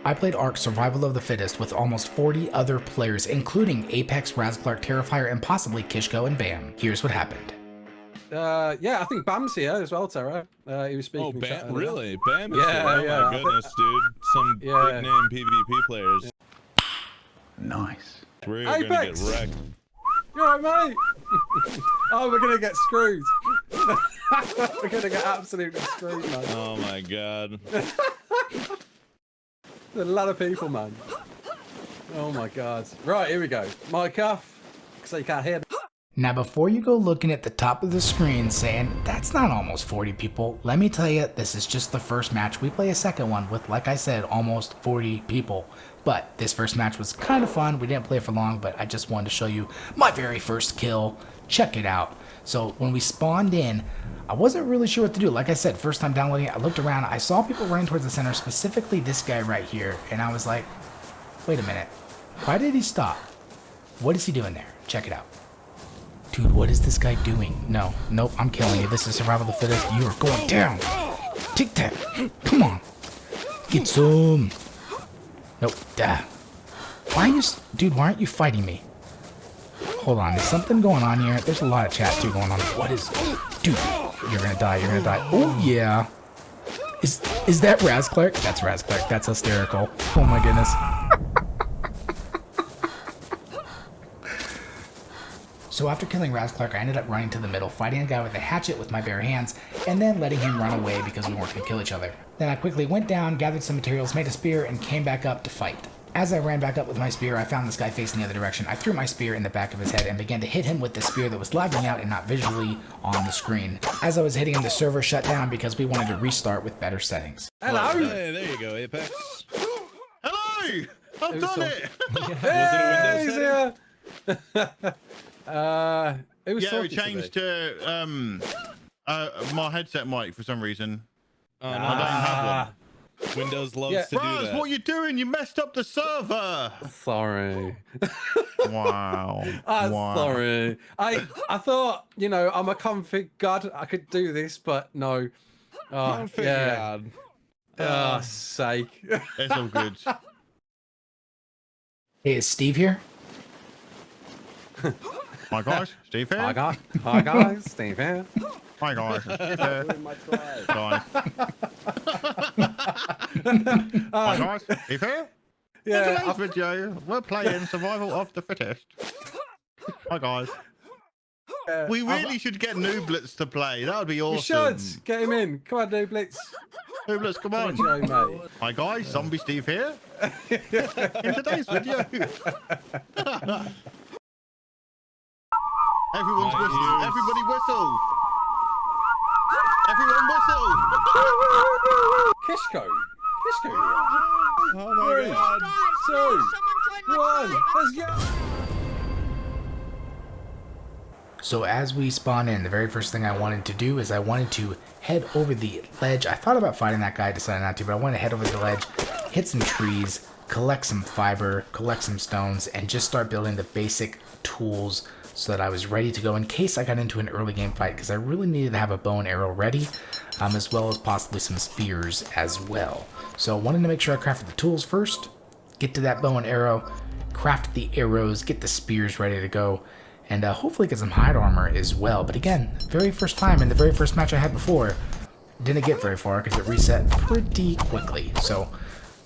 I played Ark Survival of the Fittest with almost 40 other players, including Apex, Raasclark, Pterafier, and possibly Kishko and Bam. Here's what happened. Yeah, I think Bam's here as well, Tara. He was speaking. Oh, Bam, really? Bam is Yeah, here. Oh my goodness, dude. Some big name PvP players. Nice. We're gonna get wrecked. You're right, mate. Oh, we're gonna get screwed. We're gonna get absolutely screwed, man. Oh my god. There's a lot of people, man. Oh my god. Right, here we go. Mic off, so you can't hear me. Now before you go looking at the top of the screen saying, that's not almost 40 people, let me tell you, this is just the first match. We play a second one with, like I said, almost 40 people. But this first match was kind of fun. We didn't play for long, but I just wanted to show you my very first kill. Check it out. So when we spawned in, I wasn't really sure what to do. Like I said, first time downloading it, I looked around. I saw people running towards the center, specifically this guy right here. And I was like, wait a minute. Why did he stop? What is he doing there? Check it out. Dude, what is this guy doing? No, nope, I'm killing you. This is Survival of the Fittest. You are going down. Take that. Come on. Get some. Nope. Why are you... Dude, why aren't you fighting me? Hold on. There's something going on here. There's a lot of chat, too, going on. What is... Dude, you're gonna die. You're gonna die. Oh, yeah. Is that Raasclark? That's Raasclark. That's hysterical. Oh, my goodness. So after killing Raasclark, I ended up running to the middle, fighting a guy with a hatchet with my bare hands, and then letting him run away because we weren't going to kill each other. Then I quickly went down, gathered some materials, made a spear, and came back up to fight. As I ran back up with my spear, I found this guy facing the other direction. I threw my spear in the back of his head and began to hit him with the spear that was lagging out and not visually on the screen. As I was hitting him, the server shut down because we wanted to restart with better settings. Hello! Hey, there you go, Apex. Hello! I've done it! Hey, he's here! It was Yeah, we changed to my headset mic for some reason. Oh, no. I don't have one. Windows loves to do Raz, that. what are you doing? You messed up the server. Sorry. Wow. I'm Wow. sorry. I thought, you know, I'm a config god. I could do this, but no. Oh, yeah. Oh, sake. It's all good. Hey, is Steve here? Hi guys, Steve here. Hi guys, Steve here. Hi guys, Steve here. Guys. Hi guys, Steve here. Yeah, In today's video, we're playing Survival of the Fittest. Hi guys. We really should get Nooblets to play. That would be awesome. you should get him in. Come on, dude, Blitz. Nooblets, come on. Joe, mate. Hi guys, Zombie Steve here. In today's video. Everyone's whistling. Everybody whistle. Everyone whistle. Kishko. Kishko. Oh my god. 2, 1. Let's go. So as we spawn in, the very first thing I wanted to do is I wanted to head over the ledge. I thought about fighting that guy, decided not to, but I wanted to head over the ledge, hit some trees, collect some fiber, collect some stones, and just start building the basic tools so that I was ready to go in case I got into an early game fight, because I really needed to have a bow and arrow ready, as well as possibly some spears as well. So I wanted to make sure I crafted the tools first, get to that bow and arrow, craft the arrows, get the spears ready to go, and hopefully get some hide armor as well. But again, very first time in the very first match I had before, didn't get very far because it reset pretty quickly. So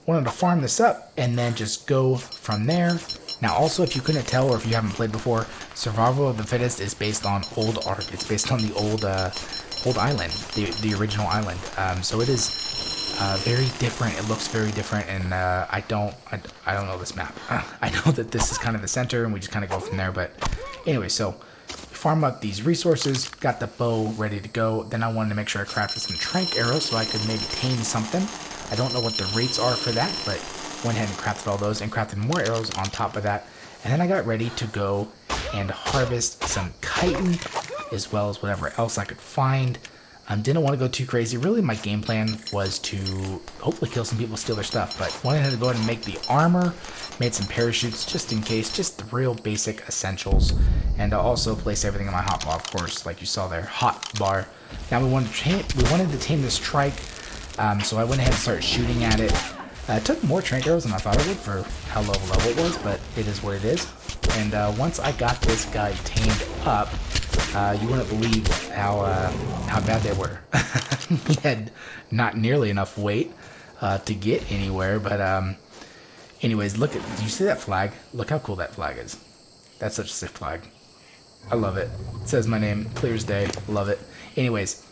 wanted to farm this up and then just go from there. Now also, if you couldn't tell or if you haven't played before, Survival of the Fittest is based on old Ark. It's based on the old island, the original island. So it is very different. It looks very different, and I don't know this map. I know that this is kind of the center, and we just kind of go from there. But anyway, so farm up these resources, got the bow ready to go. Then I wanted to make sure I crafted some trank arrows so I could maybe tame something. I don't know what the rates are for that, but went ahead and crafted all those and crafted more arrows on top of that. And then I got ready to go and harvest some chitin as well as whatever else I could find. Didn't want to go too crazy. Really, my game plan was to hopefully kill some people, steal their stuff, but wanted to go ahead and make the armor, made some parachutes just in case, just the real basic essentials, and also place everything in my hotbar, of course, like you saw there, hotbar. Now we wanted to tame this trike, so I went ahead and started shooting at it. It took more trank arrows than I thought it would for how low level it was, but it is what it is. And once I got this guy tamed up, you wouldn't believe how bad they were. He had not nearly enough weight to get anywhere, but anyways, look at, do you see that flag? Look how cool that flag is. That's such a sick flag. I love it. It says my name, clear as day. Love it. Anyways,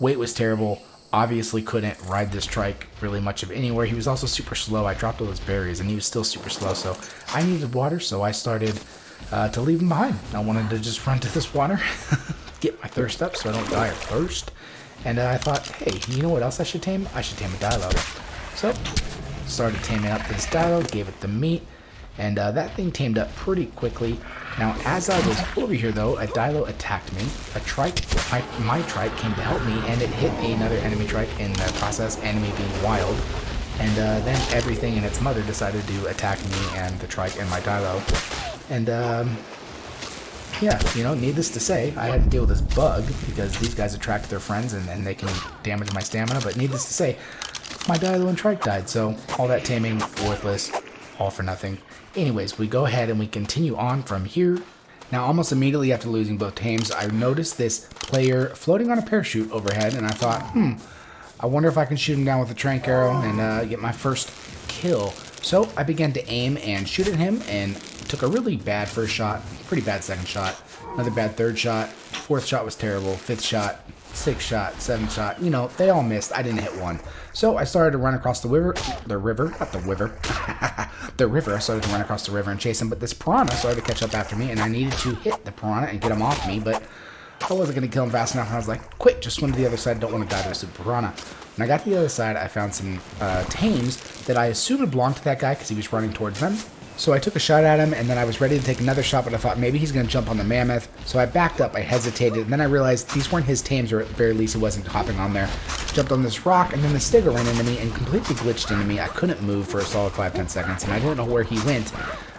weight was terrible. Obviously couldn't ride this trike really much of anywhere. He was also super slow. I dropped all those berries and he was still super slow. So I needed water, so I started to leave him behind. I wanted to just run to this water, get my thirst up so I don't die of thirst. And I thought, hey, you know what else I should tame? I should tame a dilo. So started taming up this dilo, gave it the meat, and that thing tamed up pretty quickly. Now, as I was over here, though, a dilo attacked me. A trike, my trike came to help me, and it hit another enemy trike in the process, enemy being wild. And then everything and its mother decided to attack me and the trike and my dilo. And, yeah, you know, needless to say, I had to deal with this bug, because these guys attract their friends, and they can damage my stamina. But needless to say, my dilo and trike died, so all that taming, worthless, all for nothing. Anyways, we go ahead and we continue on from here. Now, almost immediately after losing both tames, I noticed this player floating on a parachute overhead, and I thought, I wonder if I can shoot him down with a trank arrow and get my first kill. So I began to aim and shoot at him, and took a really bad first shot, pretty bad second shot, another bad third shot, fourth shot was terrible, fifth shot, sixth shot, seventh shot, you know, they all missed. I didn't hit one. So I started to run across the river. I started to run across the river and chase him, but this piranha started to catch up after me, and I needed to hit the piranha and get him off me, but I wasn't going to kill him fast enough, and I was like, quick, just swim to the other side, don't want to die to a super piranha. When I got to the other side, I found some tames that I assumed belonged to that guy because he was running towards them. So I took a shot at him, and then I was ready to take another shot, but I thought maybe he's going to jump on the mammoth. So I backed up, I hesitated, and then I realized these weren't his tames, or at the very least he wasn't hopping on there. Jumped on this rock, and then the Stigger ran into me and completely glitched into me. I couldn't move for a solid 5-10 seconds, and I didn't know where he went.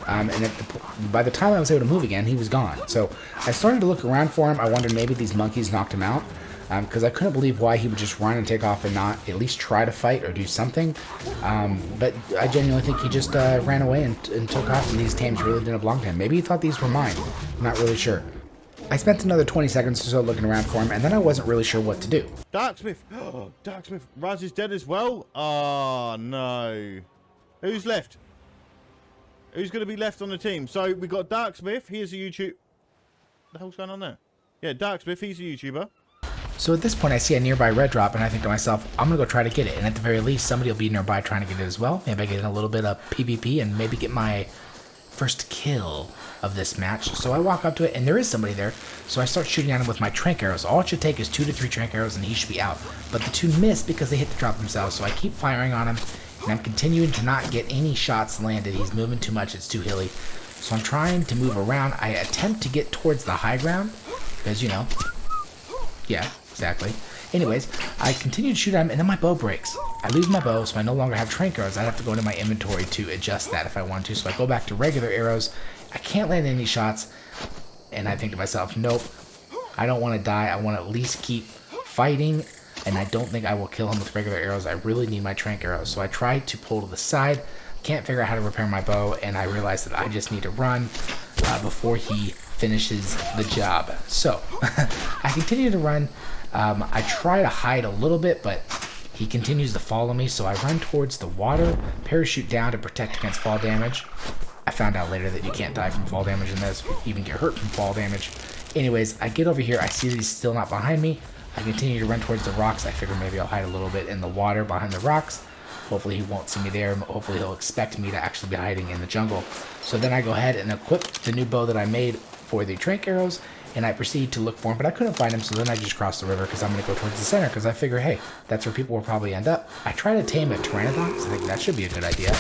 By the time I was able to move again, he was gone. So I started to look around for him. I wondered maybe these monkeys knocked him out. Because I couldn't believe why he would just run and take off and not at least try to fight or do something. But I genuinely think he just ran away and took off, and these tames really didn't belong to him. Maybe he thought these were mine. I'm not really sure. I spent another 20 seconds or so looking around for him, and then I wasn't really sure what to do. Darksmith! Oh, Darksmith! Raz is dead as well? Oh, no. Who's left? Who's going to be left on the team? So, we got Darksmith. He is a YouTuber. What the hell's going on there? Yeah, Darksmith. He's a YouTuber. So at this point, I see a nearby red drop, and I think to myself, I'm going to go try to get it. And at the very least, somebody will be nearby trying to get it as well. Maybe I get in a little bit of PvP and maybe get my first kill of this match. So I walk up to it, and there is somebody there. So I start shooting at him with my trank arrows. All it should take is 2 to 3 trank arrows, and he should be out. But the 2 missed because they hit the drop themselves. So I keep firing on him, and I'm continuing to not get any shots landed. He's moving too much. It's too hilly. So I'm trying to move around. I attempt to get towards the high ground because, you know, yeah. Exactly. Anyways, I continue to shoot at him, and then my bow breaks. I lose my bow, so I no longer have trank arrows. I have to go into my inventory to adjust that if I want to. So I go back to regular arrows. I can't land any shots, and I think to myself, nope, I don't want to die. I want to at least keep fighting, and I don't think I will kill him with regular arrows. I really need my trank arrows. So I try to pull to the side. Can't figure out how to repair my bow, and I realize that I just need to run before he finishes the job. So I continue to run. I try to hide a little bit, but he continues to follow me, so I run towards the water, parachute down to protect against fall damage. I found out later that you can't die from fall damage in this, even get hurt from fall damage. Anyways, I get over here, I see that he's still not behind me. I continue to run towards the rocks. I figure maybe I'll hide a little bit in the water behind the rocks. Hopefully he won't see me there. Hopefully he'll expect me to actually be hiding in the jungle. So then I go ahead and equip the new bow that I made for the trank arrows, and I proceed to look for him, but I couldn't find him, so then I just crossed the river because I'm going to go towards the center because I figure, hey, that's where people will probably end up. I try to tame a pteranodon, so I think that should be a good idea.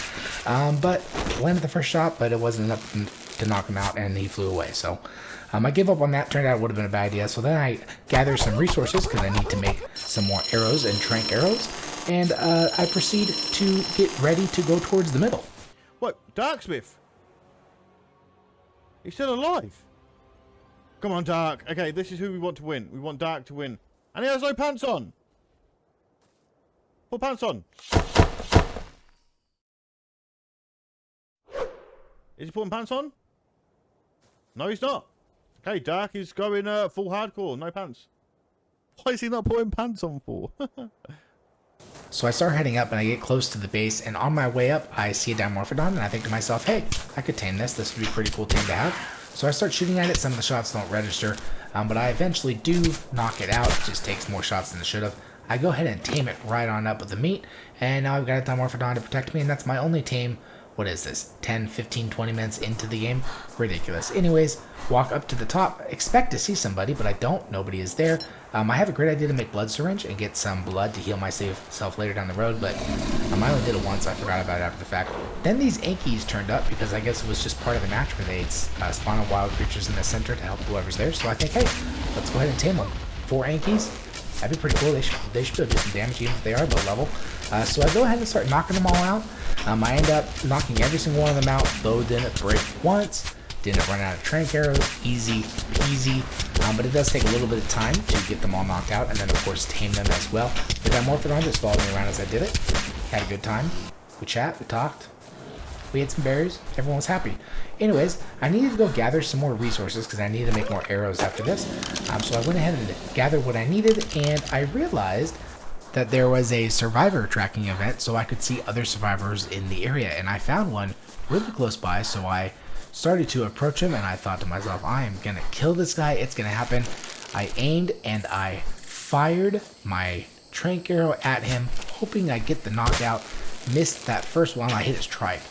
But landed the first shot, but it wasn't enough to knock him out, and he flew away. So I gave up on that. Turned out it would have been a bad idea. So then I gather some resources because I need to make some more arrows and trank arrows, and I proceed to get ready to go towards the middle. What? Darksmith? He's still alive? Come on, Dark. Okay, this is who we want to win. We want Dark to win. And he has no pants on. Put pants on. Is he putting pants on? No, he's not. Okay, Dark is going full hardcore, no pants. Why is he not putting pants on for? So I start heading up and I get close to the base, and on my way up I see a Dimorphodon and I think to myself, hey, I could tame this. This would be a pretty cool tame to have. So I start shooting at it. Some of the shots don't register, but I eventually do knock it out. It just takes more shots than it should have. I go ahead and tame it right on up with the meat, and now I've got a Dimorphodon to protect me, and that's my only tame. What is this, 10, 15, 20 minutes into the game? Ridiculous. Anyways, walk up to the top, expect to see somebody, but I don't. Nobody is there. I have a great idea to make blood syringe and get some blood to heal myself later down the road, but I only did it once. I forgot about it after the fact. Then these Ankies turned up because I guess it was just part of the match where they spawn wild creatures in the center to help whoever's there. So I think, hey, let's go ahead and tame them. 4 Ankies. That'd be pretty cool. They should be able to do some damage even if they are low level. So I go ahead and start knocking them all out. I end up knocking every single one of them out. Bow didn't break once. Didn't run out of trank arrows. Easy peasy. But it does take a little bit of time to get them all knocked out, and then of course tame them as well. The Dimorphodon just followed me around as I did it. Had a good time. We chat. We talked. We ate some berries. Everyone was happy. Anyways, I needed to go gather some more resources because I needed to make more arrows after this. So I went ahead and gathered what I needed, and I realized that there was a survivor tracking event so I could see other survivors in the area, and I found one really close by, so I started to approach him, and I thought to myself, I am gonna kill this guy. It's gonna happen. I aimed and I fired my trank arrow at him, hoping I'd get the knockout. Missed that first one. I hit his trike.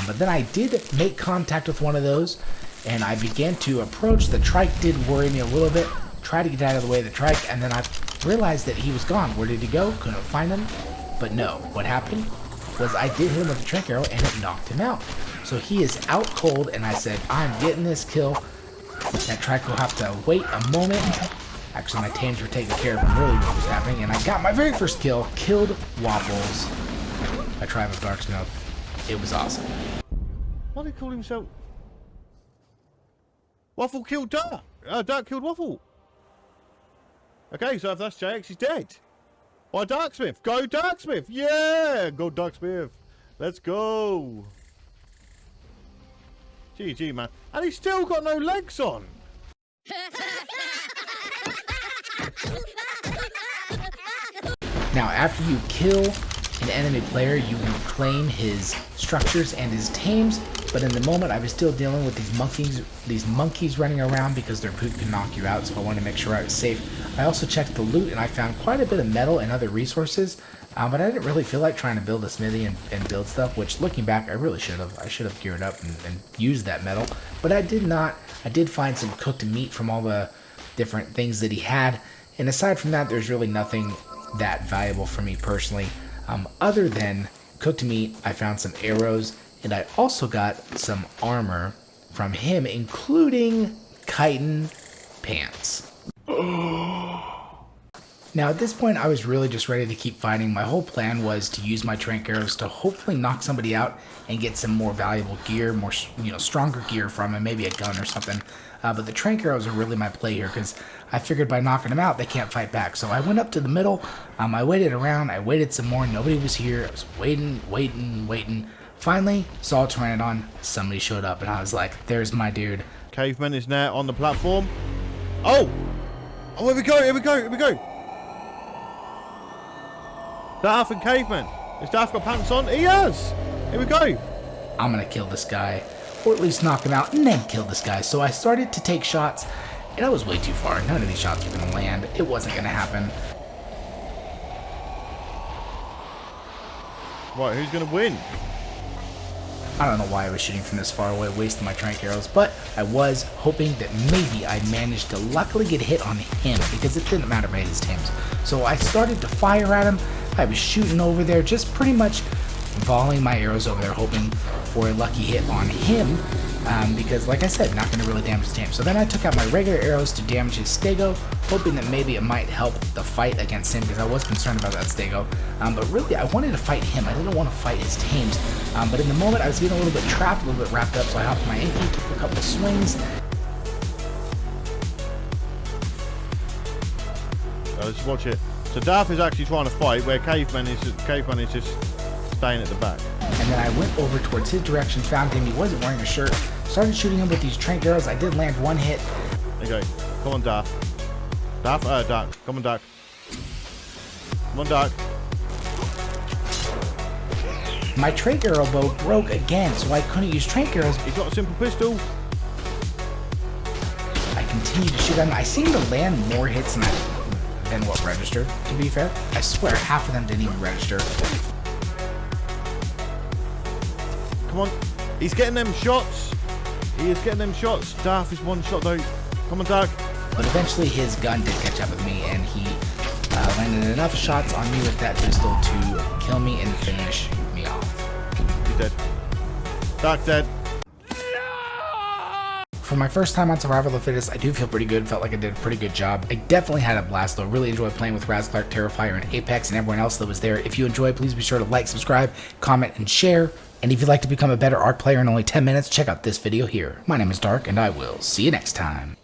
But then I did make contact with one of those, and I began to approach. The trike did worry me a little bit. Tried to get out of the way of the trike, and then I realized that he was gone. Where did he go? Couldn't find him. But no, what happened was I did hit him with the trank arrow, and it knocked him out. So he is out cold, and I said, I'm getting this kill. That trike will have to wait a moment. Actually, my tames were taking care of him, really what was happening, and I got my very first kill. Killed Waffles, a tribe of Dark Snow. It was awesome. What did he call himself? Waffle killed Dark. Dark killed Waffle. Okay, so if that's JX, he's dead. Why Darksmith? Go Darksmith! Yeah! Go Darksmith. Let's go. GG, man. And he's still got no legs on. Now, after you kill an enemy player, you can claim his structures and his tames, but in the moment I was still dealing with these monkeys running around because their poop can knock you out, so I wanted to make sure I was safe. I also checked the loot and I found quite a bit of metal and other resources, but I didn't really feel like trying to build a smithy and build stuff, which looking back I really should have. I should have geared up and used that metal, but I did not. I did find some cooked meat from all the different things that he had, and aside from that there's really nothing that valuable for me personally. Other than cooked meat, I found some arrows, and I also got some armor from him, including chitin pants. Now at this point I was really just ready to keep fighting. My whole plan was to use my trank arrows to hopefully knock somebody out and get some more valuable gear, more stronger gear from him, maybe a gun or something. But the trank arrows are really my play here because I figured by knocking them out they can't fight back. So I went up to the middle, I waited around, I waited some more, nobody was here. I was waiting. Finally saw a Pteranodon, somebody showed up, and I was like, there's my dude. Caveman is now on the platform. Oh, here we go. Darth and Caveman. Has Darth got pants on? He has. Here we go. I'm gonna kill this guy, or at least knock him out and then kill this guy. So I started to take shots, and I was way too far. None of these shots were gonna land. It wasn't gonna happen. Right, who's gonna win? I don't know why I was shooting from this far away, wasting my trank arrows, but I was hoping that maybe I managed to luckily get hit on him, because it didn't matter about his tames. So I started to fire at him. I was shooting over there, just pretty much volleying my arrows over there, hoping for a lucky hit on him, because like I said, not going to really damage his tame. So then I took out my regular arrows to damage his stego, hoping that maybe it might help the fight against him, because I was concerned about that stego. But really, I wanted to fight him. I didn't want to fight his tames. But in the moment, I was getting a little bit trapped, a little bit wrapped up, so I hopped my Anki, took a couple of swings. Let's watch it. So Darth is actually trying to fight, where Caveman is just staying at the back. And then I went over towards his direction, found him. He wasn't wearing a shirt. Started shooting him with these trank arrows. I did land one hit. There you go. Come on, Dark. Dark. Come on, Dark. Come on, Dark. My trank arrow bow broke again, so I couldn't use trank arrows. He's got a simple pistol. I continued to shoot him. I seemed to land more hits than what registered, to be fair. I swear, half of them didn't even register. Come on. He's getting them shots. He is getting them shots. Darth is one shot, though. Come on, Dark. But eventually his gun did catch up with me, and he landed enough shots on me with that pistol to kill me and finish me off. He's dead. Dark dead. For my first time on Survival of the Fittest, I do feel pretty good. Felt like I did a pretty good job. I definitely had a blast though. Really enjoyed playing with Raasclark, Pterafier, and Apex, and everyone else that was there. If you enjoyed, please be sure to like, subscribe, comment, and share. And if you'd like to become a better Ark player in only 10 minutes, check out this video here. My name is Dark, and I will see you next time.